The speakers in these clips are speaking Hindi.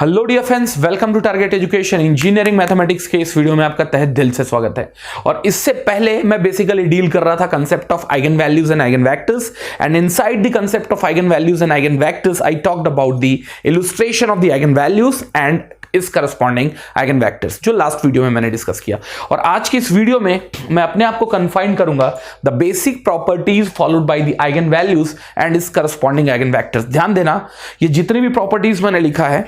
Hello dear friends, welcome to target education. Engineering mathematics के इस वीडियो में आपका तहे दिल से स्वागत है। और इससे पहले मैं बेसिकली डील कर रहा था concept of eigen values and eigen vectors, and inside the concept of eigen values and eigen vectors I talked about the illustration of the eigen values and its corresponding eigen vectors, जो लास्ट वीडियो में मैंने डिस्कस किया। और आज की इस वीडियो में मैं अपने आप को कन्फाइन करूंगा the basic properties followed by the eigen values and its corresponding eigen vectors. ध्यान देना, ये जितनी भी प्रॉपर्टीज मैंने लिखा है,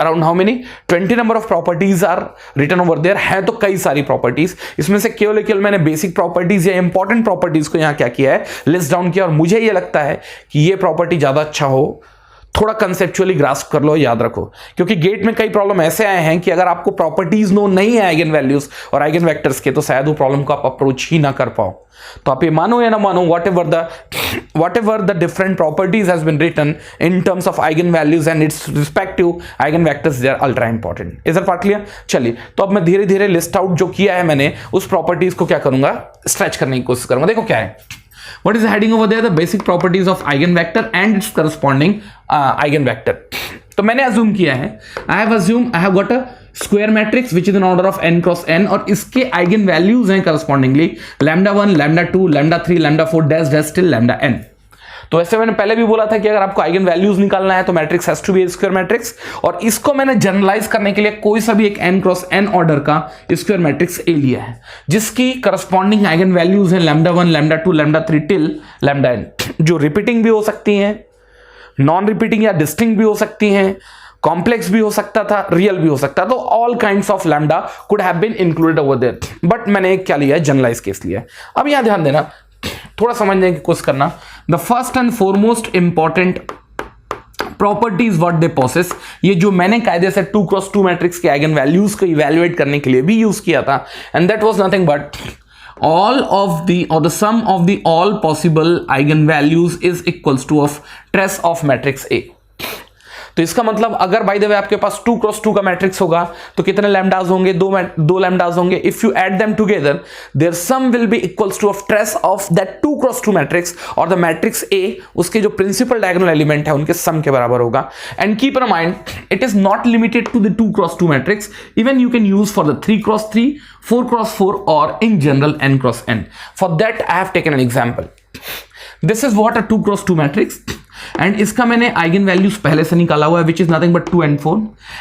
around how many 20 number of properties are written over there है, तो कई सारी प्रॉपर्टीज, इसमें से केवल मैंने बेसिक प्रॉपर्टीज या इंपॉर्टेंट प्रॉपर्टीज को यहां क्या किया है, लिस्ट डाउन किया। और मुझे ये लगता है कि ये प्रॉपर्टी ज्यादा अच्छा हो, थोड़ा कंसेप्चुअली ग्रास्प कर लो, याद रखो, क्योंकि गेट में कई प्रॉब्लम ऐसे आए हैं कि अगर आपको प्रॉपर्टीज नो नहीं है आइगन वैल्यूज और आइगन वेक्टर्स के, तो शायद वो प्रॉब्लम को आप अप्रोच ही ना कर पाओ। तो आप ये मानो या ना मानो, whatever the different properties has been written in terms of eigen values and its respective eigen vectors, they are ultra important. Is that part clear? चलिए, तो अब मैं धीरे धीरे लिस्ट आउट जो किया है मैंने, उस प्रॉपर्टीज को क्या करूंगा, स्ट्रेच करने की कोशिश करूंगा। देखो क्या है, what is the heading over there? The basic properties of eigenvector and its corresponding eigenvector. तो मैंने assume किया है, I have got a square matrix which is in order of n cross n, और इसके eigen values हैं correspondingly lambda 1, lambda 2, lambda 3, lambda 4 dash dash till lambda n। तो वैसे मैंने पहले भी बोला था कि अगर आपको आइगन वैल्यूज निकालना है तो matrix has to be square matrix, और इसको मैंने जनरलाइज करने के लिए कोई सा भी एक n क्रॉस n ऑर्डर का स्क्वायर मैट्रिक्स ए लिया है, जिसकी करस्पॉन्डिंग आइगन वैल्यूज है lambda 1, lambda 2, lambda 3 till lambda n, जो रिपीटिंग भी हो सकती हैं, नॉन रिपीटिंग या डिस्टिंक्ट भी हो सकती हैं, कॉम्प्लेक्स भी हो सकता था, रियल भी हो सकता, तो all kinds of lambda could have been included over there, but मैंने क्या लिया है, जनरलाइज केस लिया है। अब यहां ध्यान देना, थोड़ा समझने की कोशिश करना। The first and foremost important properties what they possess, ये जो मैंने कायदे से 2 क्रॉस 2 मैट्रिक्स के आइगन वैल्यूज को इवैल्यूएट करने के लिए भी यूज किया था, and that was nothing but all of the or the sum of the all possible eigenvalues is equals to of trace of matrix A। तो इसका मतलब अगर बाय द वे आपके पास 2 क्रॉस 2 का मैट्रिक्स होगा तो कितने लैम्डास होंगे, दो लैम्डास होंगे। If you add them together their sum will be equals to of trace of that 2 cross 2 matrix, और द मैट्रिक्स ए उसके जो प्रिंसिपल डायगोनल एलिमेंट है उनके सम के बराबर होगा। And keep in mind, it is not limited to the 2 cross 2 matrix, even you can use for the 3 cross 3, 4 cross 4 और in general n cross n। For that I have taken an example. This is what a 2 cross 2 matrix, and इसका मैंने आइगन वैल्यूज पहले से निकाला हुआ है, which is nothing but 2 and 4,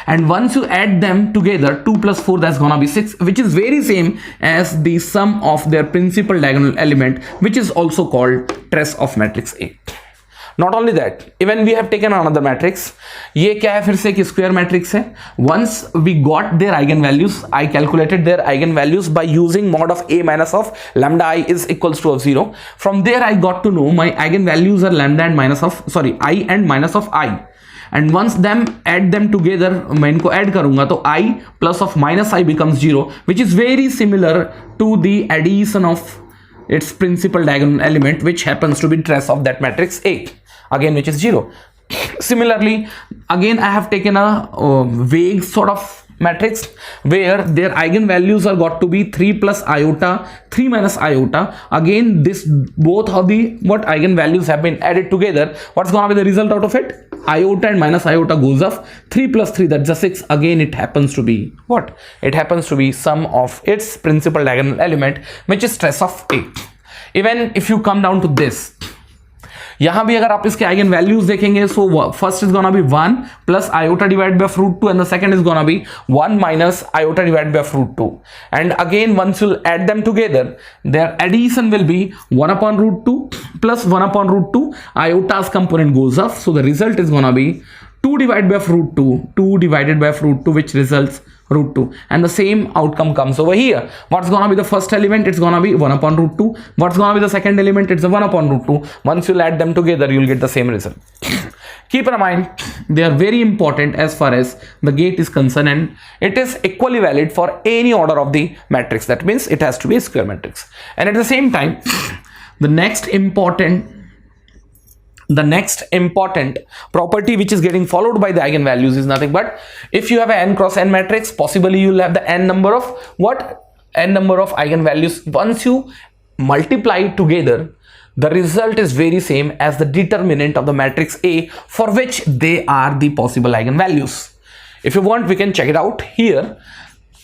and once you add them together 2 + 4 that's gonna be 6, which is very same as the sum of their principal diagonal element, which is also called trace of matrix A. Not only that, even we have taken another matrix. ये क्या है, फिर से एक स्क्वायर मैट्रिक्स है। Once we got their eigenvalues, I calculated their eigenvalues by using mod of a minus of lambda I is equals to of 0. From there I got to know my eigenvalues are lambda and minus of, sorry, I and minus of I. And once them add them together, मैं इनको add करूंगा तो I plus of minus I becomes 0, which is very similar to the addition of its principal diagonal element, which happens to be trace of that matrix A, again which is 0. Similarly, again I have taken a vague sort of matrix where their eigenvalues are got to be 3 plus iota, 3 minus iota. Again, this both of the what eigenvalues have been added together. What's going to be the result out of it? Iota and minus iota goes off. 3 plus 3, that's the 6. Again, it happens to be what? It happens to be sum of its principal diagonal element, which is trace of A. Even if you come down to this, यहां भी अगर आप इसके आइगन वैल्यूज देखेंगे, so first is gonna be 1 plus iota divide by root 2, and the second is gonna be 1 minus iota divide by root 2, and again once you add them together their addition will be 1 upon root 2 plus 1 upon root 2, iota's component goes off, so the result is gonna be 2 divided by root 2, 2 divided by root 2, which results root 2, and the same outcome comes over here. What's gonna be the first element? It's gonna be 1 upon root 2. What's gonna be the second element? It's a 1 upon root 2. Once you add them together, you'll get the same result. Keep in mind, they are very important as far as the gate is concerned, and it is equally valid for any order of the matrix. That means it has to be a square matrix. And at the same time, the next important property which is getting followed by the eigenvalues is nothing but, if you have an n cross n matrix, possibly you will have the n number of eigenvalues. Once you multiply together, the result is very same as the determinant of the matrix A, for which they are the possible eigenvalues. If you want, we can check it out here.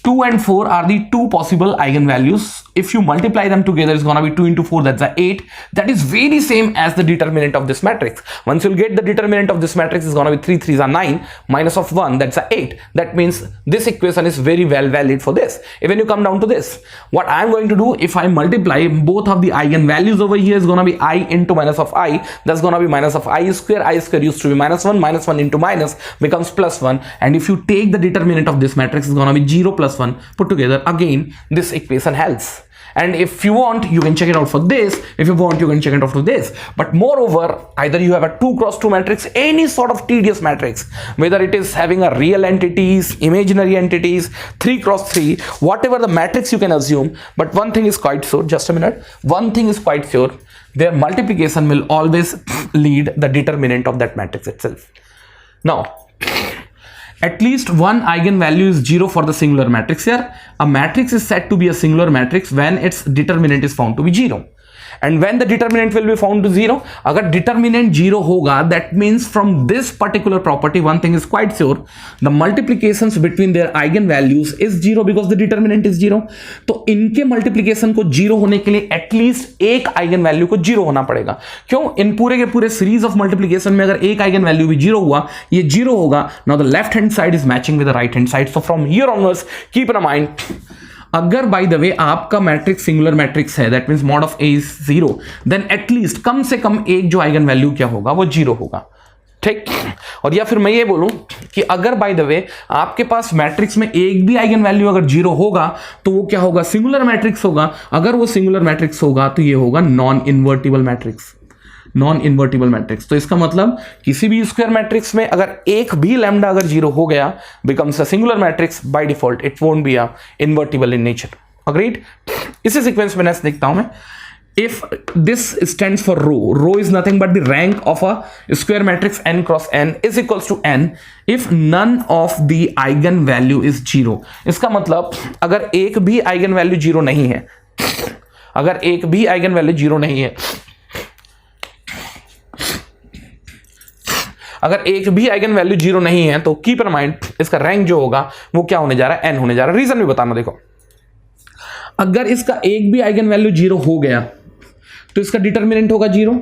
2 and 4 are the two possible eigenvalues. If you multiply them together, it's gonna be 2 into 4, that's a 8. That is very same as the determinant of this matrix. Once you'll get the determinant of this matrix, is gonna be 3 3s are 9, minus of 1, that's a 8. That means this equation is very well valid for this. Even you come down to this, what I'm going to do, if I multiply both of the eigenvalues over here, is gonna be I into minus of I, that's gonna be minus of I square used to be minus 1 into minus becomes plus 1, and if you take the determinant of this matrix, is gonna be 0 plus 1 put together. Again, this equation helps. And if you want, you can check it out for this. If you want, you can check it out for this. But moreover, either you have a 2 cross 2 matrix, any sort of tedious matrix, whether it is having a real entities, imaginary entities, 3 cross 3, whatever the matrix you can assume. But one thing is quite sure, just a minute. One thing is quite sure, their multiplication will always lead the determinant of that matrix itself. Now, at least one eigenvalue is 0 for the singular matrix here. A matrix is said to be a singular matrix when its determinant is found to be 0. And when the determinant will be found to 0, agar determinant 0 hoga, that means from this particular property, one thing is quite sure, the multiplications between their eigenvalues is 0 because the determinant is 0. तो इनके multiplication को 0 होने के लिए at least एक eigenvalue को 0 होना पड़ेगा. क्यों? इन पूरे के पूरे series of multiplication में अगर एक eigenvalue भी 0 हुआ, ये 0 होगा. Now the left hand side is matching with the right hand side. So from here onwards, keep in mind, अगर बाय द वे आपका मैट्रिक्स सिंगुलर मैट्रिक्स है, that means mod of A is 0, then at least कम से कम एक जो आइगन वैल्यू क्या होगा, वो 0 होगा. ठीक. और या फिर मैं ये बोलूं कि अगर बाय द वे आपके पास मैट्रिक्स में एक भी आइगन वैल्यू अगर 0 होगा, तो वो क्या होगा, सिंगुलर मैट्रिक्स होगा. अगर वो सिंगुलर मैट्रिक्स होगा तो ये होगा non invertible matrix. Non invertible matrix. तो इसका मतलब किसी भी स्क्वायर मैट्रिक्स में अगर एक भी लैम्डा अगर 0 हो गया, becomes a singular matrix by default, it won't be a invertible in nature. Agreed. इसी सीक्वेंस में नेक्स्ट देखता हूं मैं. If this stands for rho is nothing but the rank of a square matrix n cross n is equals to n if none of the eigen value is 0. इसका मतलब अगर एक भी आइगन वैल्यू 0 नहीं है, अगर एक भी आइगन वैल्यू 0 नहीं है, अगर एक भी आइगन वैल्यू 0 नहीं है, तो कीप इन माइंड इसका रैंक जो होगा वो क्या होने जा रहा है, n होने जा रहा है. रीजन भी बताना. देखो, अगर इसका एक भी आइगन वैल्यू 0 हो गया तो इसका डिटरमिनेंट होगा 0.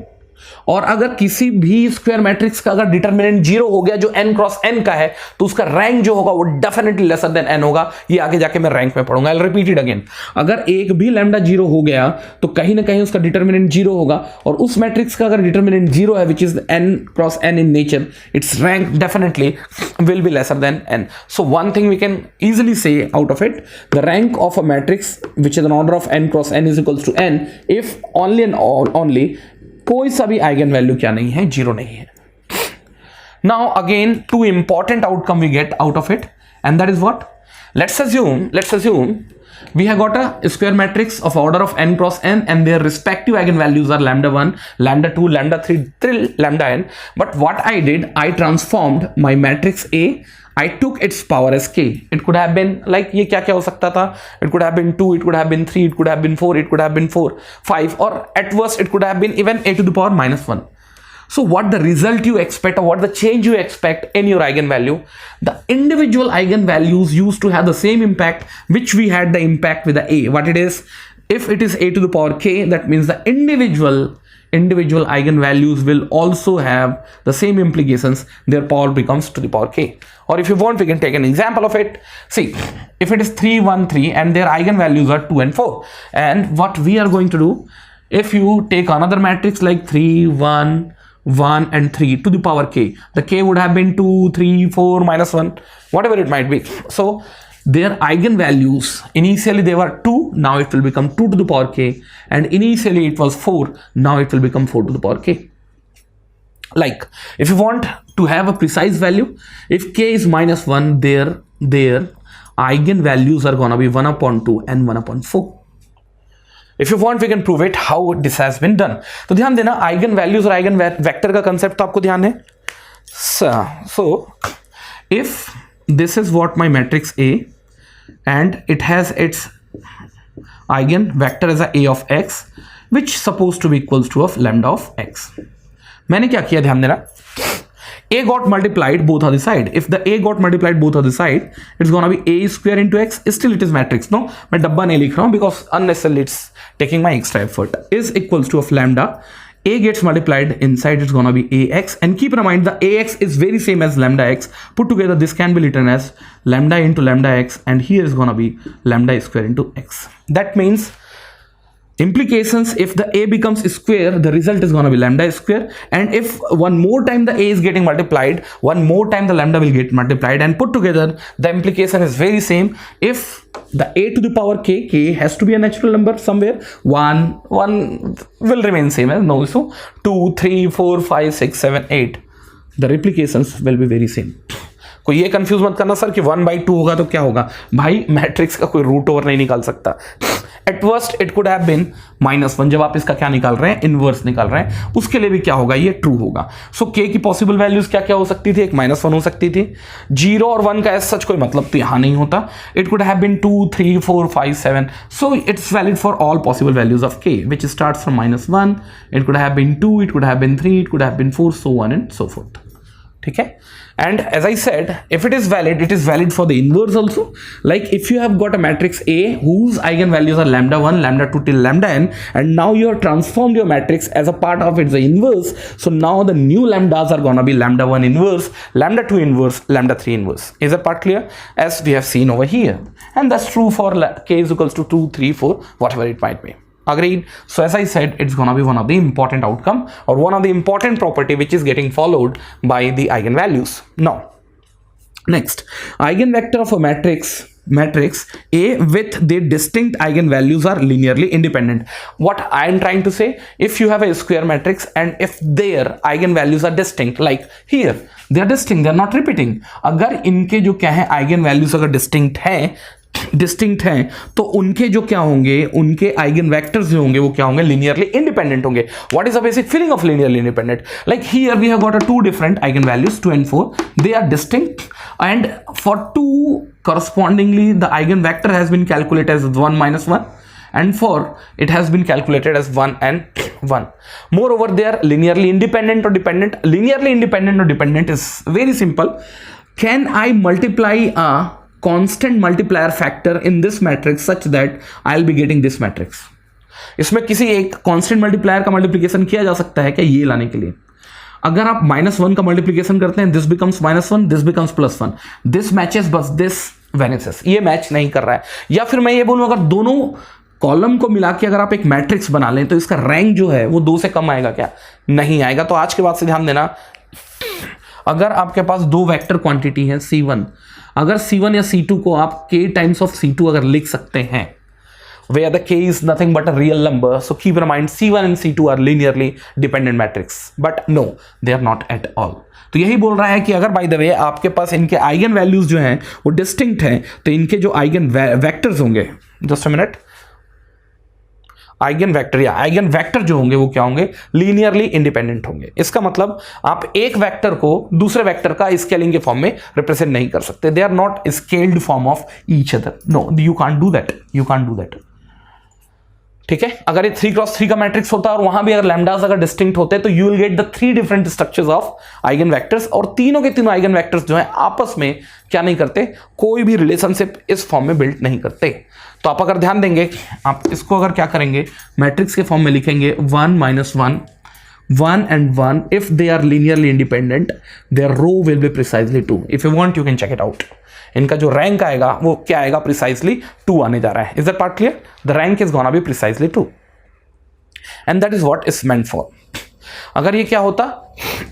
और अगर किसी भी स्क्वायर मैट्रिक्स का अगर डिटरमिनेंट 0 हो गया जो n क्रॉस n का है, तो उसका रैंक जो होगा वो डेफिनेटली लेसर देन n होगा. ये आगे जाके मैं रैंक में पढ़ूंगा. I will repeat it again. अगर एक भी लैम्डा 0 हो गया तो कहीं ना कहीं उसका डिटरमिनेंट 0 होगा, और उस मैट्रिक्स का अगर डिटरमिनेंट 0 है, which is n cross n in nature, its rank definitely will be lesser than n. So one thing we can easily say out of it, the rank of a matrix which is an order of n cross n is equals to n if only and only कोई सा भी आइगन वैल्यू क्या नहीं है, 0 नहीं है. Now again two important outcome we get out of it, and that is what, let's assume we have got a square matrix of order of n cross n and their respective eigenvalues are lambda 1, lambda 2, lambda 3 till lambda n. But what I did, I transformed my matrix A. I took its power as k. It could have been like, ये क्या क्या हो सकता था, it could have been 2, it could have been 3, it could have been 4, it could have been 4, 5, or at worst it could have been even a to the power minus 1. So what the result you expect, or what the change you expect in your eigenvalue, the individual eigenvalues used to have the same impact which we had the impact with the a. What it is, if it is a to the power k, that means the individual eigenvalues will also have the same implications. Their power becomes to the power k. Or if you want, we can take an example of it. See, if it is 3, 1, 3 and their eigenvalues are 2 and 4, and what we are going to do, if you take another matrix like 3, 1, 1 and 3 to the power k, the k would have been 2, 3, 4, minus 1, whatever it might be. So their eigenvalues, initially they were 2, now it will become 2 to the power k, and initially it was 4, now it will become 4 to the power k. Like, if you want to have a precise value, if k is minus 1, their eigenvalues are gonna be 1 upon 2 and 1 upon 4. If you want, we can prove it how this has been done. तो ध्यान देना, आइगन वैल्यूज और आइगन वेक्टर का कंसेप्ट तो आपको ध्यान है. So if this is what my matrix A and it has its eigen vector as a of x which supposed to be equals to of lambda of x. मैंने क्या किया, ध्यान देना, A got multiplied both on the side. If the A got multiplied both on the side, it's gonna be A square into X. Still it is matrix. No, मैं डब्बा नहीं लिख रहा हूँ because unnecessarily it's taking my extra effort. Is equals to of lambda. A gets multiplied inside, it's gonna be AX, and keep in mind the AX is very same as lambda X. Put together, this can be written as lambda into lambda X, and here is gonna be lambda square into X. That means implications, if the A becomes square, the result is going to be lambda square, and if one more time the A is getting multiplied, one more time the lambda will get multiplied, and put together the implication is very same. If the A to the power k has to be a natural number somewhere, 1 will remain same as no, so 2 3 4 5 6 7 8, the replications will be very same. कोई ये कंफ्यूज मत करना सर कि 1/2 होगा तो क्या होगा, भाई मैट्रिक्स का कोई रूट ओवर नहीं निकाल सकता. At worst it could have been -1. जब आप इसका क्या निकाल रहे हैं, इनवर्स निकाल रहे हैं, उसके लिए भी क्या होगा, ये ट्रू होगा. सो k की पॉसिबल वैल्यूज क्या क्या हो सकती थी, एक -1 हो सकती थी. 0 और 1 का ऐसा सच कोई मतलब तो यहां नहीं होता. It could have been 2 3 4 5 7. So it's valid for all possible values of k which starts from -1. It could have been 2, it could have been 3, it could have been 4, so on and so forth. ठीक है. And as I said, if it is valid for the inverse also. Like if you have got a matrix A whose eigenvalues are lambda 1, lambda 2 till lambda n, and now you have transformed your matrix as a part of its inverse. So now the new lambdas are gonna be lambda 1 inverse, lambda 2 inverse, lambda 3 inverse. Is that part clear? As we have seen over here, and that's true for k is equals to 2, 3, 4, whatever it might be. Agreed. So as I said, it's gonna be one of the important outcome or one of the important property which is getting followed by the eigenvalues. Now, next, eigenvector of a matrix A with the distinct eigenvalues are linearly independent. What I am trying to say, if you have a square matrix and if their eigenvalues are distinct, like here they are distinct, they are not repeating. अगर इनके जो क्या है eigenvalues अगर डिस्टिंक्ट हैं तो उनके जो क्या होंगे, उनके आइगन वेक्टर्स जो होंगे वो क्या होंगे, लीनियरली इंडिपेंडेंट होंगे. What is the basic feeling of linearly independent? Like here we have got a 2 different eigen values 2 and 4. They are distinct and for 2 correspondingly the eigen vector has been calculated as 1 - 1, and for it has been calculated as 1 and 1. Moreover, they are linearly independent or dependent. Linearly independent or dependent is very simple. Can I multiply a constant multiplier factor in this matrix such that I'll be getting this matrix? इसमें किसी एक कांस्टेंट मल्टीप्लायर का मल्टीप्लिकेशन किया जा सकता है क्या, ये लाने के लिए? अगर आप -1 का मल्टीप्लिकेशन करते हैं, this becomes -1, this becomes +1, this matches, बस दिस वेनिसेस. ये मैच नहीं कर रहा है. या फिर मैं ये बोलूं, अगर दोनों कॉलम को मिला के अगर आप एक मैट्रिक्स बना लें तो इसका रैंक जो है वो 2 से कम आएगा क्या? नहीं आएगा. तो आज के बाद से ध्यान देना, अगर आपके पास 2 वेक्टर क्वांटिटी है C1, अगर C1 या C2 को आप k टाइम्स ऑफ C2 अगर लिख सकते हैं, where the k is nothing but a real number, so keep in mind C1 and C2 are linearly dependent matrix, but no, they are not at all. तो यही बोल रहा है कि अगर बाय द वे आपके पास इनके आइगन वैल्यूज जो हैं वो डिस्टिंक्ट हैं, तो इनके जो आइगन वेक्टर्स होंगे, just a minute, eigen vector या आइगन वेक्टर जो होंगे वो क्या होंगे, लीनियरली इंडिपेंडेंट होंगे. इसका मतलब आप एक वेक्टर को दूसरे वेक्टर का स्केलिंग के फॉर्म में रिप्रेजेंट नहीं कर सकते. They are not scaled form of each other. No, you can't do that, you can't do that. ठीक है. अगर ये 3x3 का मैट्रिक्स होता और वहां भी अगर लैम्डास अगर डिस्टिंक्ट होते तो you will get the 3 different structures of eigen vectors, और तीनों के तीनों आइगन वेक्टर्स जो है आपस में क्या नहीं करते, कोई भी रिलेशनशिप इस फॉर्म में बिल्ड नहीं करते. तो आप अगर ध्यान देंगे, आप इसको अगर क्या करेंगे, मैट्रिक्स के फॉर्म में लिखेंगे 1 - 1, 1 and 1. If they are linearly independent, their row will be precisely 2. If you want, you can check it out. इनका जो रैंक आएगा वो क्या आएगा, प्रिसाइजली 2 आने जा रहा है. Is that part clear? The rank is gonna B precisely 2, and that is what is meant for. अगर ये क्या होता,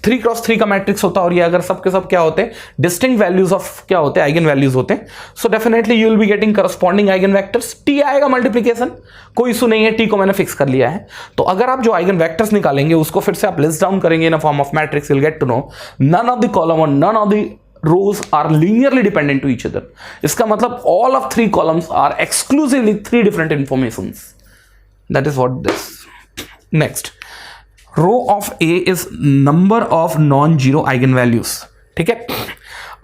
3x3 का मैट्रिक्स होता और ये अगर सबके सब क्या होते, डिस्टिंक्ट वैल्यूज ऑफ क्या होते, आइगन वैल्यूज होते, so definitely you will be getting corresponding eigen vectors. T आएगा मल्टीप्लिकेशन, कोई इशू नहीं है, टी को मैंने फिक्स कर लिया है. तो अगर आप जो आइगन वेक्टर्स निकालेंगे उसको फिर से आप लिस्ट डाउन करेंगे in a form of matrix, you will get to know none of the column और none of the rows are linearly dependent to each other. इसका मतलब all of 3 columns are exclusively 3 different informations. That is what this. Next, row of A is number of non-zero eigenvalues. ठीक है.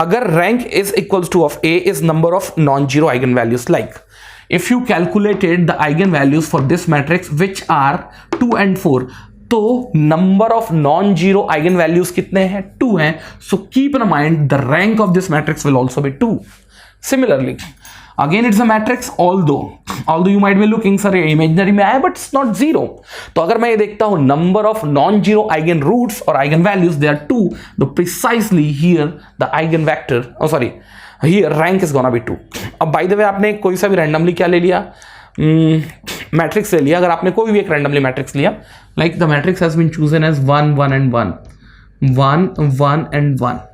अगर rank is equals to of A is number of non-zero eigenvalues, like if you calculated the eigenvalues for this matrix which are 2 and 4, तो number of non zero eigen values कितने हैं? 2 हैं. So keep in mind the rank of this matrix will also be 2. Similarly again it's a matrix, although you might be looking sir imaginary में आया but it's not zero. तो अगर मैं ये देखता हूं number of non-zero eigen roots or eigen values they are 2, तो precisely here the eigen vector here rank is gonna be 2. अब by the way आपने कोई सा भी randomly क्या ले लिया, मैट्रिक्स ले लिया. अगर आपने कोई भी एक randomly मैट्रिक्स लिया, like the matrix has been chosen as 1 1 and 1 1 1 and 1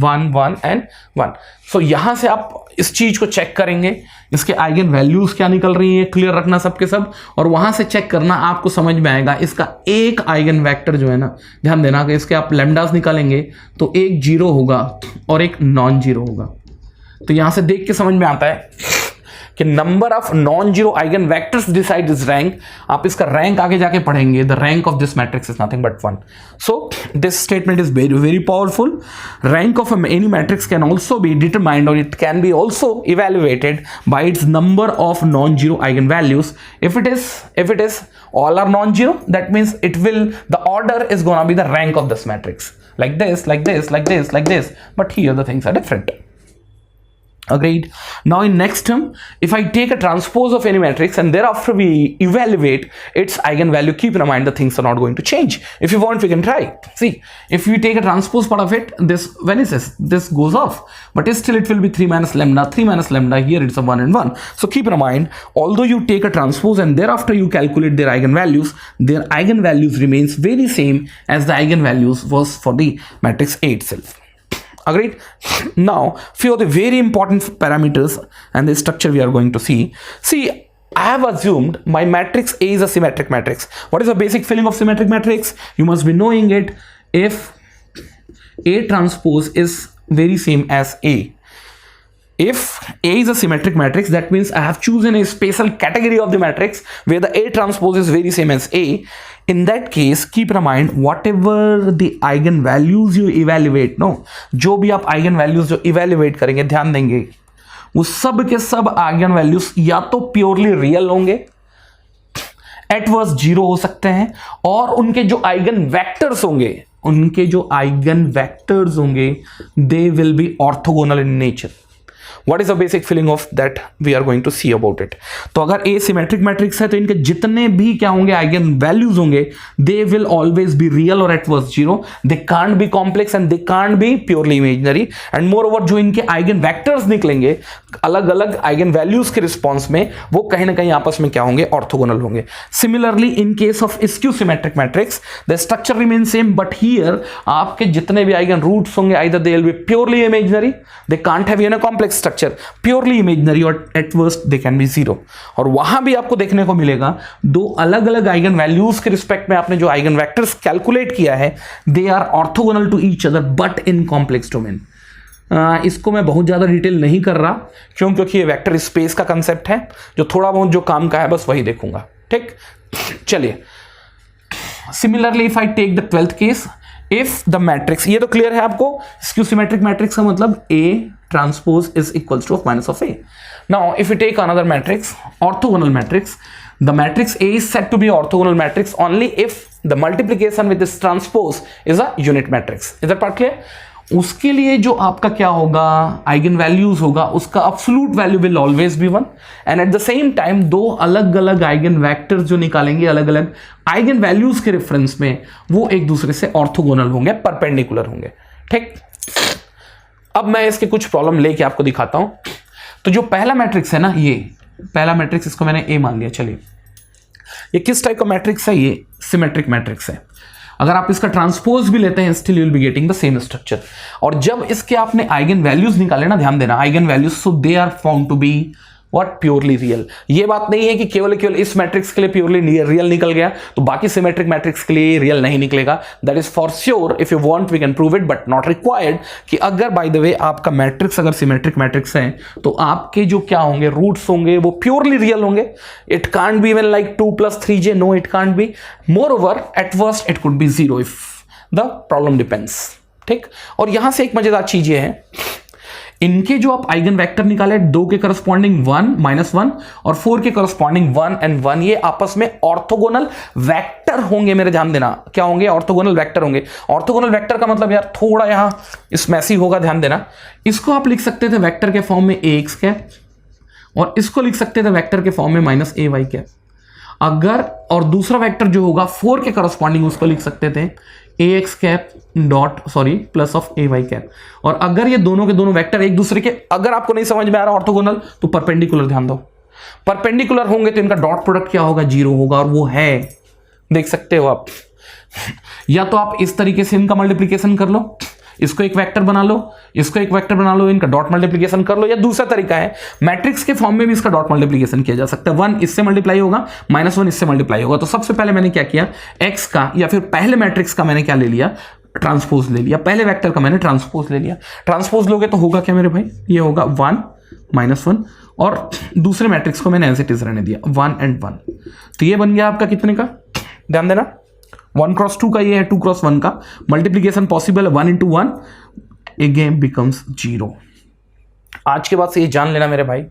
1 1 and 1. सो यहां से आप इस चीज को चेक करेंगे, इसके आइगन वैल्यूज क्या निकल रही है, क्लियर रखना सबके सब, और वहां से चेक करना, आपको समझ में आएगा इसका एक आइगन वेक्टर जो है ना, ध्यान देना कि इसके आप लैम्डास निकालेंगे तो एक जीरो होगा और एक नॉन जीरो होगा. तो यहां से देख के समझ में आता है कि number of non zero eigen vectors decide this rank. आप इसका रैंक आगे जाके पढ़ेंगे. The rank of this matrix is nothing but 1. So this statement is very very powerful. Rank of any matrix can also be determined और it can be also evaluated by its number of non zero eigen values. If it is all are non-zero, that means the order is going to be the rank of this matrix, like this, like this, like this, like this. But here the things are different. Agreed. Now in next term, if I take a transpose of any matrix and thereafter we evaluate its eigenvalue, keep in mind the things are not going to change. If you want, we can try. See, if we take a transpose part of it, when is this goes off, but still it will be 3 minus lambda. Here it's a 1 and 1. So keep in mind, although you take a transpose and thereafter you calculate their eigenvalues remains very same as the eigenvalues was for the matrix A itself. Agreed. Now few of the very important parameters and the structure we are going to see. I have assumed my matrix A is a symmetric matrix. What is the basic feeling of symmetric matrix? You must be knowing it. If A transpose is very same as A, if A is a symmetric matrix, that means I have chosen a special category of the matrix where the A transpose is very same as A. In that case, keep in mind whatever the eigen values you evaluate, जो भी आप eigen values जो evaluate करेंगे, ध्यान देंगे, वो सब के सब eigen values या तो purely real होंगे, at worst जीरो हो सकते हैं, और उनके जो eigen vectors होंगे, they will be orthogonal in nature. What is the basic feeling of that we are going to see about it. तो अगर A symmetric matrix है तो इनके जितने भी क्या होंगे eigen values होंगे, they will always be real or at worst zero. They can't be complex and they can't be purely imaginary. And moreover जो इनके eigen vectors निकलेंगे अलग अलग eigen values के रिस्पॉन्स में, वो कहीं ना कहीं आपस में क्या होंगे, ऑर्थोगोनल होंगे. Similarly in case of skew symmetric matrix, the structure remains same, but here आपके जितने भी eigen roots होंगे, either they will be purely imaginary, they can't have a complex structure, purely imaginary, और at worst they can be zero. और वहां भी आपको देखने को मिलेगा दो अलग अलग आइगन वैल्यूज के रिस्पेक्ट में आपने जो आइगन वेक्टर्स कैलकुलेट किया है, they are orthogonal to each other but in complex domain. इसको मैं बहुत ज्यादा डिटेल नहीं कर रहा, क्योंकि ये वेक्टर स्पेस का कंसेप्ट है, जो थोड़ा बहुत जो काम का है बस वही देखूंगा. ठीक, चलिए. Similarly if I take the 12th case, if the matrix, ये तो क्लियर है आपको, स्क्यू सिमेट्रिक मैट्रिक्स का मतलब A transpose is equals to minus of A. Now if we take another matrix, orthogonal matrix, the matrix A is said to be orthogonal matrix only if the multiplication with this transpose is a unit matrix. Is that part clear? उसके लिए जो आपका क्या होगा, आइगन वैल्यूज होगा, उसका absolute value will always B 1, and at the same time दो अलग अलग आइगन वेक्टर्स जो निकालेंगे अलग अलग आइगन वैल्यूज के रेफरेंस में, वो एक दूसरे से ऑर्थोगोनल होंगे, परपेंडिकुलर होंगे. ठीक, अब मैं इसके कुछ प्रॉब्लम लेके आपको दिखाता हूं. तो जो पहला मैट्रिक्स है ना, ये पहला मैट्रिक्स, इसको मैंने A मान लिया. चलिए, ये किस टाइप का मैट्रिक्स है, ये सिमेट्रिक मैट्रिक्स है. अगर आप इसका ट्रांसपोज भी लेते हैं, still you will be getting the same structure. और जब इसके आपने आइगन वैल्यूज निकाले ना, ध्यान देना, eigen values, so they are found to be what, purely real. ये बात नहीं है कि केवल इस मैट्रिक्स के लिए प्योरली रियल निकल गया तो बाकी सिमेट्रिक मैट्रिक्स के लिए रियल नहीं निकलेगा. That is for sure. If you want we can prove it, but not required. कि अगर बाय द वे आपका मैट्रिक्स अगर सिमेट्रिक मैट्रिक्स है तो आपके जो क्या होंगे, रूट्स होंगे, वो प्योरली रियल होंगे. It can't be even like 2 + 3j. No, it can't be. Moreover at worst it could be 0 if the problem depends. ठीक, और यहां से एक मजेदार चीज ये है, इनके जो आप आइगन वेक्टर निकाले 2 के करस्पॉन्डिंग 1 -1 और 4 के करस्पॉन्डिंग 1 and 1, ये आपस में ऑर्थोगोनल वेक्टर होंगे। मेरे ध्यान देना, क्या होंगे? ऑर्थोगोनल वेक्टर होंगे। ऑर्थोगोनल वेक्टर का मतलब यार थोड़ा यहां स्मैसी होगा, ध्यान देना। इसको आप लिख सकते थे वेक्टर के फॉर्म में ax कैप, और इसको लिख सकते थे वेक्टर के फॉर्म में -ay कैप। अगर और दूसरा वेक्टर जो होगा 4 के करस्पॉन्डिंग, उसको लिख सकते थे ax cap plus of ay cap. और अगर ये दोनों के दोनों वेक्टर एक दूसरे के, अगर आपको नहीं समझ में आ रहा ऑर्थोगोनल, तो परपेंडिकुलर ध्यान दो। परपेंडिकुलर होंगे तो इनका डॉट प्रोडक्ट क्या होगा? 0 होगा, और वो है, देख सकते हो आप। या तो आप इस तरीके से इनका मल्टीप्लीकेशन कर लो, इसको एक वेक्टर बना लो, इसको एक वेक्टर बना लो, इनका डॉट मल्टीप्लीकेशन कर लो। या दूसरा तरीका है, मैट्रिक्स के फॉर्म में भी इसका डॉट मल्टीप्लीकेशन किया जा सकता है। 1 इससे मल्टीप्लाई होगा, -1 इससे मल्टीप्लाई होगा। तो सबसे पहले मैंने क्या किया, x का या फिर पहले मैट्रिक्स का मैंने क्या ले लिया? ट्रांसपोज ले लिया। पहले वेक्टर का मैंने ट्रांसपोज ले लिया। ट्रांसपोज लोगे तो होगा क्या मेरे भाई? ये होगा 1 -1, और दूसरे मैट्रिक्स को मैंने एज इट इज रहने दिया 1 and 1। तो ये बन गया आपका कितने का? ध्यान देना, 1 × 2 का ये है, 2 × 1 का मल्टीप्लीकेशन पॉसिबल है। 1 × 1 अगेन बिकम्स 0। आज के बाद से ये जान लेना मेरे भाई,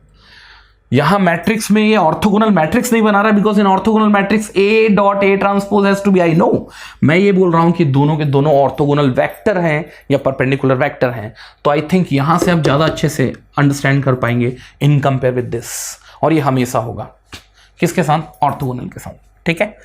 यहां मैट्रिक्स में ये ऑर्थोगोनल मैट्रिक्स नहीं बना रहा, because in orthogonal matrix A.A transpose has to be, I know. मैं ये बोल रहा हूं कि दोनों के दोनों ऑर्थोगोनल वेक्टर हैं या परपेंडिकुलर वेक्टर हैं। तो आई थिंक यहां से आप ज्यादा अच्छे से अंडरस्टैंड कर पाएंगे इन कंपेयर विद दिस। और ये हमेशा होगा किसके साथ? ऑर्थोगोनल के साथ, ठीक है।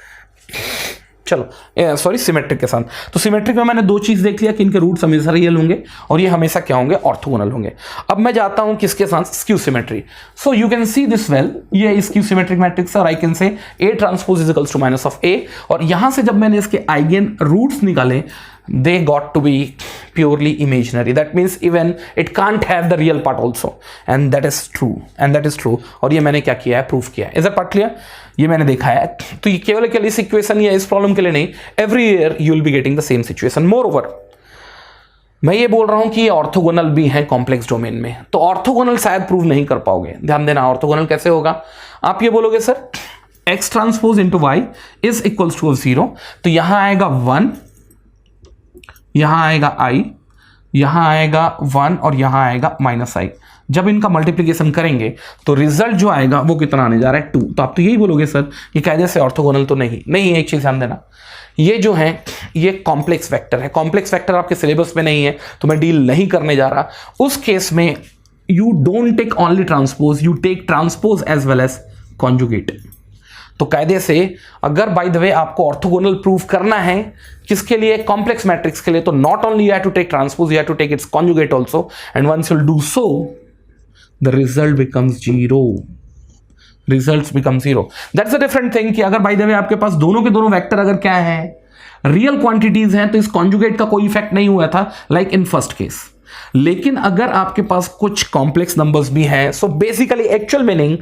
चलो सॉरी, सिमेट्रिक के साथ। तो सिमेट्रिक में मैंने 2 चीज देख लिया कि इनके रूट्स हमेशा रियल होंगे और ये हमेशा क्या होंगे? ऑर्थोगोनल होंगे। अब मैं जाता हूं किसके साथ? Skew symmetry. So you can see this well, ये स्क्यू सिमेट्रिक मैट्रिक्स और I can say A transpose is equals to -A। और यहां से जब मैंने इसके आइगन रूट्स निकाले, they got to be purely imaginary. That means even it can't have the real part also, and that is true. और ये मैंने क्या किया है? प्रूफ किया है। Is that part clear? ये मैंने देखा है। तो ये केवल इस इक्वेशन या इस प्रॉब्लम के लिए नहीं, every year you will be getting the same situation. More over, मैं ये बोल रहा हूं कि ये ऑर्थोगोनल भी है कॉम्प्लेक्स डोमेन में, तो ऑर्थोगोनल शायद प्रूव नहीं कर पाओगे। ध्यान देना, ऑर्थोगोनल कैसे होगा? आप ये बोलोगे sir x transpose into y is equals to 0, तो यहां आएगा 1, यहां आएगा i, यहां आएगा 1 और यहां आएगा -i। जब इनका मल्टीप्लिकेशन करेंगे तो रिजल्ट जो आएगा वो कितना आने जा रहा है? 2। तो आप तो यही बोलोगे सर ये कायदे से ऑर्थोगोनल तो नहीं। एक चीज ध्यान देना, ये जो है ये कॉम्प्लेक्स वेक्टर है। कॉम्प्लेक्स वेक्टर आपके सिलेबस में नहीं है तो मैं डील नहीं करने जा रहा। उस केस में you don't take only transpose, you take transpose as well as conjugate. तो कायदे से अगर बाय द वे आपको ऑर्थोगोनल प्रूव करना है किसके लिए? कॉम्प्लेक्स मैट्रिक्स के लिए, तो not only you have to take transpose, you have to take its conjugate also, and once you will do so the result becomes 0। Results become 0। That's a different thing कि अगर बाय द वे आपके पास दोनों के दोनों वेक्टर अगर क्या है? रियल क्वांटिटीज हैं, तो इस कॉन्जुगेट का कोई इफेक्ट नहीं हुआ था लाइक इन फर्स्ट केस। लेकिन अगर आपके पास कुछ कॉम्प्लेक्स नंबर्स भी हैं, so basically actual meaning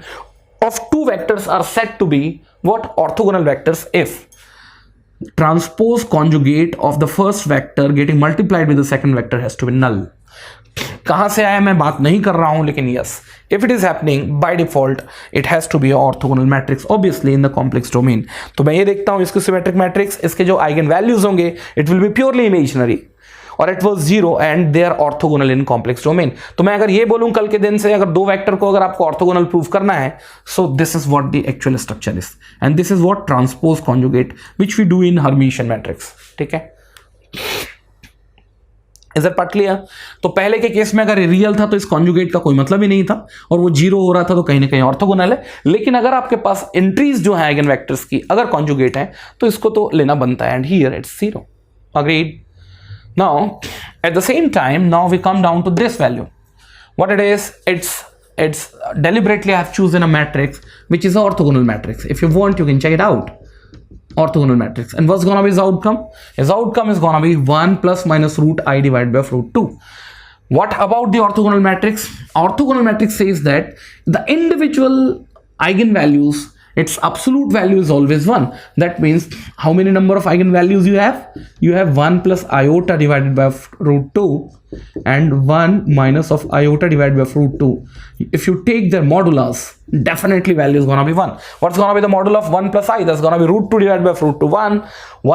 of 2 vectors are said to be what? Orthogonal vectors if transpose conjugate of the first vector getting multiplied with the second vector has to be null. कहां से आया मैं बात नहीं कर रहा हूं, लेकिन yes, if it is happening by default it has to be an orthogonal matrix obviously in the complex domain. तो मैं ये देखता हूं इसके सिमेट्रिक मैट्रिक्स, इसके जो आइगन वैल्यूज होंगे it will be purely imaginary और it was 0 and they are orthogonal in complex domain. तो मैं अगर ये बोलूं कल के दिन से अगर 2 वेक्टर को अगर आपको ऑर्थोगोनल प्रूव करना है, so this is what the actual structure is and this is what transpose conjugate which we do in hermitian matrix. ठीक है, इज दैट पार्ट क्लियर? तो पहले के केस में अगर रियल था तो इस कॉन्जुगेट का कोई मतलब ही नहीं था और वो 0 हो रहा था, तो कहीं ना कहीं ऑर्थोगोनल है। लेकिन अगर आपके पास एंट्रीज जो है आइगन वेक्टर्स की अगर कॉन्जुगेट है तो इसको तो लेना बनता है, and here it's 0। Agreed? Now, at the same time, now we come down to this value. What it is, it's deliberately I have chosen a matrix which is an orthogonal matrix. If you want, you can check it out. Orthogonal matrix. And what's gonna be its outcome? Its outcome is gonna be 1 plus minus root I divided by root 2. What about the orthogonal matrix? Orthogonal matrix says that the individual eigenvalues, its absolute value is always 1. That means how many number of eigenvalues you have? You have 1 plus iota divided by root 2 and 1 minus of iota divided by root 2. If you take their modulus, definitely value is gonna be 1. What's gonna be the modulus of 1 plus I? That's gonna be root 2 divided by root 2, 1.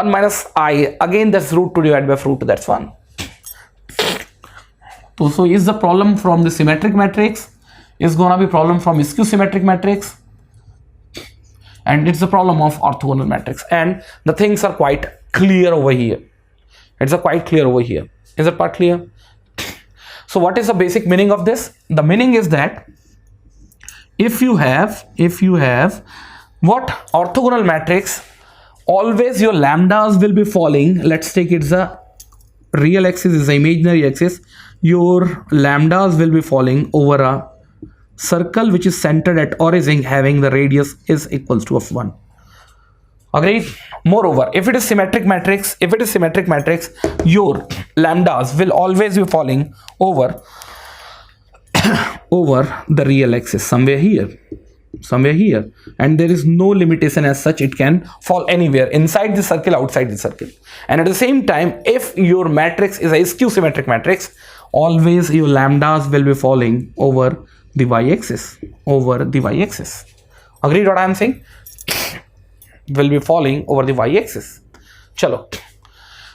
1 minus I, again that's root 2 divided by root 2, that's 1. so is the problem from the symmetric matrix, is gonna be problem from skew symmetric matrix, and it's the problem of orthogonal matrix. And the things are quite clear over here. It's quite clear over here. Is it part clear? So what is the basic meaning of this? The meaning is that if you have what orthogonal matrix, always your lambdas will be falling. Let's take it's a real axis, is the imaginary axis. Your lambdas will be falling over a circle which is centered at origin, having the radius is equals to of 1. Agreed? Moreover, if it is symmetric matrix, your lambdas will always be falling over the real axis, somewhere here, and there is no limitation as such. It can fall anywhere, inside the circle, outside the circle. And at the same time, if your matrix is a skew symmetric matrix, always your lambdas will be falling over the y-axis, Agreed what I am saying? Will be falling over the y-axis. चलो,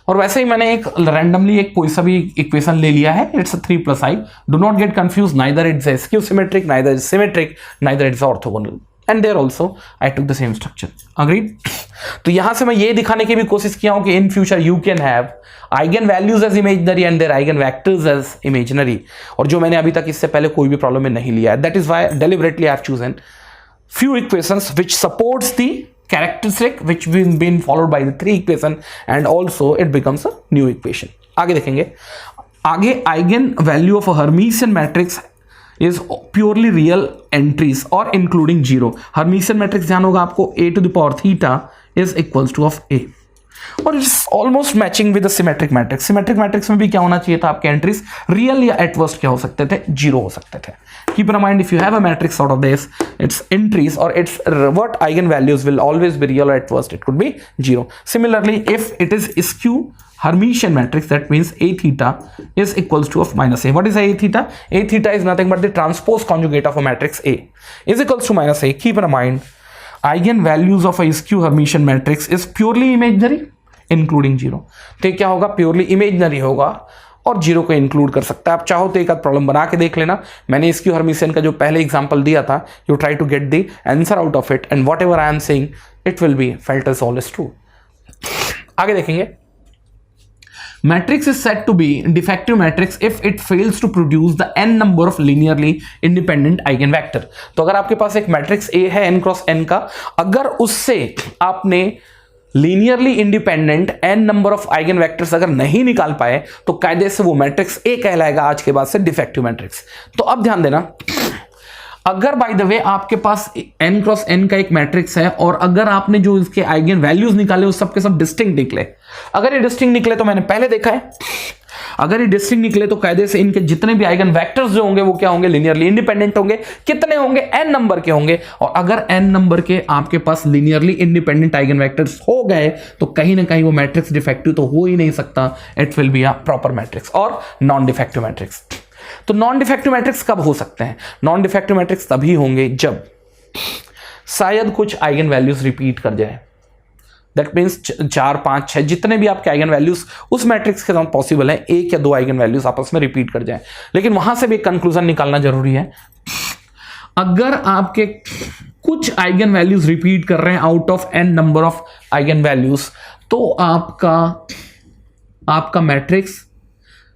और वैसे ही मैंने एक रैंडमली एक कोई सा भी इक्वेशन ले लिया है. It's 3+i. Do not get confuse, neither it's skew symmetric, neither it's symmetric, neither it's orthogonal. And there also I took the same structure. Agreed? तो यहां से मैं ये दिखाने की भी कोशिश किया हूं कि in future you can have eigen values as imaginary and their eigen vectors as imaginary. और जो मैंने अभी तक इससे पहले कोई भी प्रॉब्लम में नहीं लिया है. That is why deliberately I have chosen few equations which supports the characteristic which been followed by the 3 equation, and also it becomes a new equation. आगे देखेंगे. आगे eigen value of Hermitian matrix is purely real entries or including 0. Hermitian matrix ध्यान होगा आपको, a to the power theta is equals to of a. और it's almost matching with the symmetric matrix. Symmetric matrix में भी क्या होना चाहिए था, आपके एंट्रीज रियल या एट वर्स्ट क्या हो सकते थे, 0 हो सकते थे. Keep in mind, if you have a matrix out of this, its entries और its what eigen values will always be real, at worst it could be 0. Similarly if it is skew Hermitian matrix, that means a theta is equals to of minus a. What is a theta? A theta is nothing but the transpose conjugate of a matrix A is equals to minus a. Keep in mind, eigen values of a skew Hermitian matrix is purely imaginary including 0. तो क्या होगा, purely imaginary होगा और 0 को इंक्लूड कर सकता है. आप चाहो तो एक आध प्रॉब्लम बना के देख लेना. मैंने स्क्यू हर्मिशियन का जो पहले एग्जांपल दिया था, you try to get the answer out of it, and whatever I am saying it will be felt as always true. आगे देखेंगे. Matrix is said to be defective matrix if it fails to produce the n number of linearly independent eigenvector. तो अगर आपके पास एक मैट्रिक्स A है n क्रॉस n का, अगर उससे आपने linearly independent n number of eigen vectors अगर नहीं निकाल पाए, तो कायदे से वो मैट्रिक्स A कहलाएगा आज के बाद से डिफेक्टिव मैट्रिक्स. तो अब ध्यान देना, अगर बाय द वे आपके पास n क्रॉस n का एक मैट्रिक्स है और अगर आपने जो इसके आइगन वैल्यूज निकाले वो सबके सब डिस्टिंक्ट निकले, अगर ये डिस्टिंक्ट निकले तो मैंने पहले देखा है, अगर ये डिस्टिंक्ट निकले तो कायदे से इनके जितने भी आइगन वेक्टर्स जो होंगे वो क्या होंगे, लीनियरली इंडिपेंडेंट होंगे. कितने होंगे, n नंबर के होंगे. और अगर n नंबर के आपके पास लीनियरली इंडिपेंडेंट आइगन वेक्टर्स हो गए तो कहीं ना कहीं वो मैट्रिक्स डिफेक्टिव तो हो ही नहीं सकता. It will be a proper matrix और नॉन डिफेक्टिव मैट्रिक्स. तो नॉन डिफेक्टिव मैट्रिक्स कब हो सकते हैं? नॉन डिफेक्टिव मैट्रिक्स तभी होंगे जब शायद कुछ आइगन वैल्यूज रिपीट कर जाए. दैट मीन्स 4, 5, 6 जितने भी आपके आइगन वैल्यूज उस मैट्रिक्स के साथ पॉसिबल है, 1 या 2 आइगन वैल्यूज आपस में रिपीट कर जाए. लेकिन वहां से भी एक कंक्लूजन निकालना जरूरी है. अगर आपके कुछ आइगन वैल्यूज रिपीट कर रहे हैं out of n number of eigen values, तो आपका मैट्रिक्स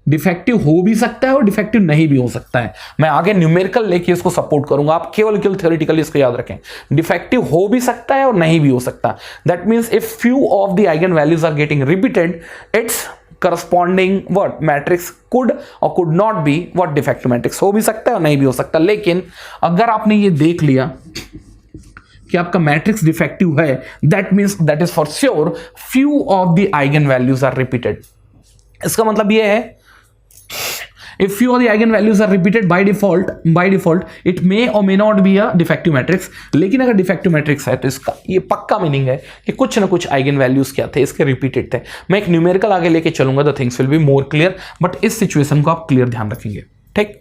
डिफेक्टिव हो भी सकता है और डिफेक्टिव नहीं भी हो सकता है. मैं आगे न्यूमेरिकल लेके इसको सपोर्ट करूंगा, आप केवल थ्योरेटिकली इसको याद रखें. डिफेक्टिव हो भी सकता है और नहीं भी हो सकता. That means if few of the eigen values are getting repeated, its corresponding what matrix could और could not be what defective matrix. हो भी सकता है और नहीं भी हो सकता. लेकिन अगर आपने ये देख लिया कि आपका मैट्रिक्स डिफेक्टिव है, that means that is for sure few of the eigen values are repeated. इसका मतलब ये है, if few of the eigen values are repeated by default it may or may not be a defective matrix. लेकिन अगर defective matrix है तो इसका ये पक्का मीनिंग है कि कुछ ना कुछ आइगन वैल्यूज क्या थे, इसके रिपीटेड थे. मैं एक न्यूमेरिकल आगे लेके चलूंगा, the things will be more clear, but इस सिचुएशन को आप क्लियर ध्यान रखेंगे. ठीक,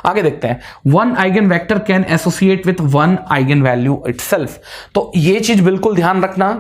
आगे देखते हैं. One eigen vector can associate with one eigen value itself. तो ये चीज बिल्कुल ध्यान रखना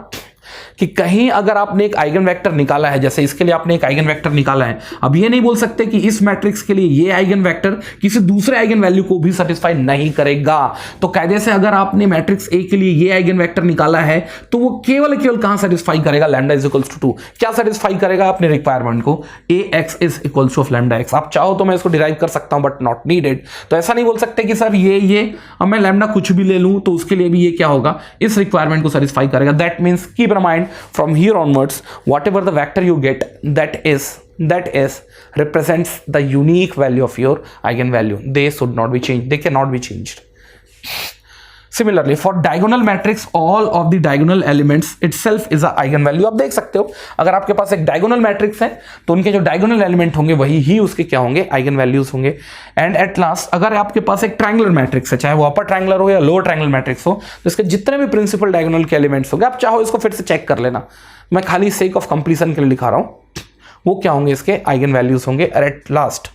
कि कहीं अगर आपने एक आइगन वेक्टर निकाला है, जैसे इसके लिए आपने एक आइगन वेक्टर निकाला है, अब ये नहीं बोल सकते कि इस मैट्रिक्स के लिए ये आइगन वेक्टर किसी दूसरे आइगन वैल्यू को भी सेटिस्फाई नहीं करेगा। तो कायदे से अगर आपने मैट्रिक्स ए के लिए ये आइगन वेक्टर निकाला है तो वो केवल कहां सेटिस्फाई करेगा, लैम्डा इज इक्वल्स टू 2। क्या सेटिस्फाई करेगा अपने रिक्वायरमेंट को, ax is equals to of lambda x। आप चाहो तो मैं इसको डिराइव कर सकता हूं बट नॉट नीडेड। तो ऐसा नहीं बोल सकते कि सर ये अब मैं लैम्डा कुछ भी ले लूं तो उसके लिए भी ये क्या होगा, इस रिक्वायरमेंट को सेटिस्फाई करेगा। That means keep in mind from here onwards whatever the vector you get that is represents the unique value of your eigenvalue. They should not be changed, they cannot be changed. Similarly for diagonal matrix all of the diagonal elements itself is a eigenvalue। आप देख सकते हो अगर आपके पास एक diagonal matrix है तो उनके जो diagonal element होंगे वही ही उसके क्या होंगे, eigenvalues होंगे। एंड एट लास्ट अगर आपके पास एक triangular matrix है, चाहे वो upper triangular हो या lower triangular matrix हो, तो इसके जितने भी principal diagonal के elements होंगे, आप चाहो इसको फिर से चेक कर लेना, मैं खाली sake of completion के लिए लिखा रहा हूं, वो क्या होंगे, इसके आइगन वैल्यूज होंगे। एट लास्ट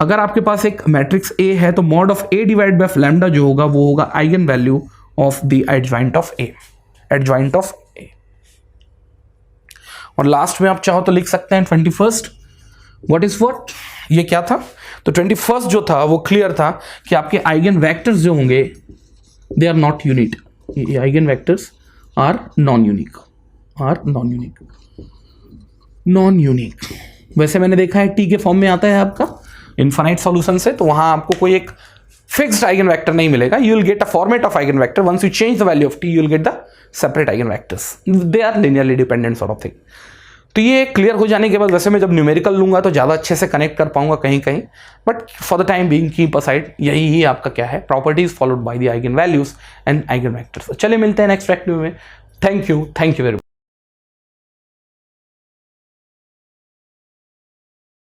अगर आपके पास एक मैट्रिक्स ए है तो mod of A divide by lambda जो होगा वो होगा eigen value of the adjoint of A, adjoint of A. और लास्ट में आप चाहो तो लिख सकते हैं 21st व्हाट इज व्हाट, ये क्या था, तो 21st जो था वो क्लियर था कि आपके आइगन वेक्टर्स जो होंगे they are not unique, eigen vectors are non unique. वैसे मैंने देखा है टी के फॉर्म में आता है आपका इनफाइनाइट सॉल्यूशन से, तो वहां आपको कोई एक फिक्स्ड आइगन वेक्टर नहीं मिलेगा। You will get a format of eigen vector, once you change the value of t you will get the separate eigen vectors, they are linearly dependent sort of thing. तो ये क्लियर हो जाने के बाद वैसे मैं जब न्यूमेरिकल लूंगा तो ज़्यादा अच्छे से कनेक्ट कर पाऊंगा कहीं, but for the time being keep aside यही ही आपका क्या है, properties followed by the eigen values and eigen vectors. चलिए मिलते हैं नेक्स्ट वीडियो में। Thank you very much.